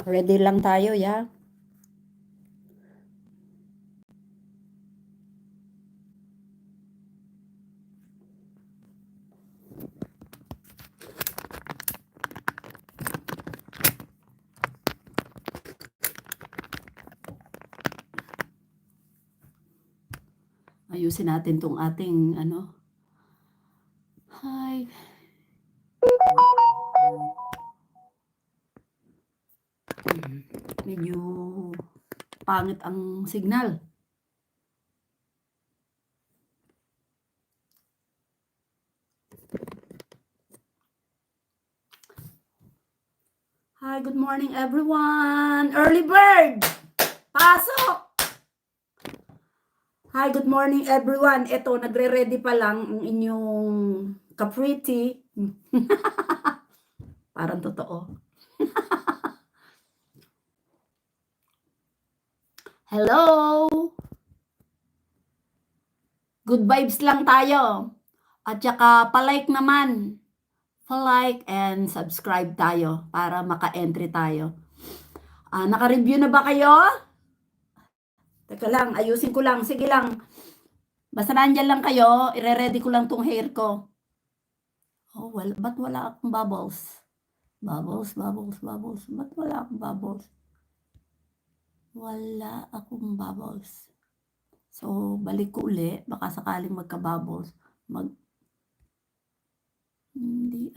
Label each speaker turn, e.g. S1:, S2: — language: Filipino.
S1: Ready lang tayo, ya. Ayusin natin tong ating Hi. Medyo pangit ang signal. Hi, good morning everyone. Early bird. Pasok. Hi, good morning everyone. Ito, nagre-ready pa lang ang inyong ka-pretty. Parang totoo. Hello. Good vibes lang tayo. At saka palike naman. Pa-like and subscribe tayo para maka-entry tayo. Naka-review na ba kayo? Teka lang, ayusin ko lang. Sige lang. Basta nandyan lang kayo, ire-ready ko lang tong hair ko. Oh, well, ba't wala akong bubbles? Bubbles. Ba't wala akong bubbles? Wala akong bubbles. So, balik ko uli. Baka sakaling magka-bubbles. Hindi,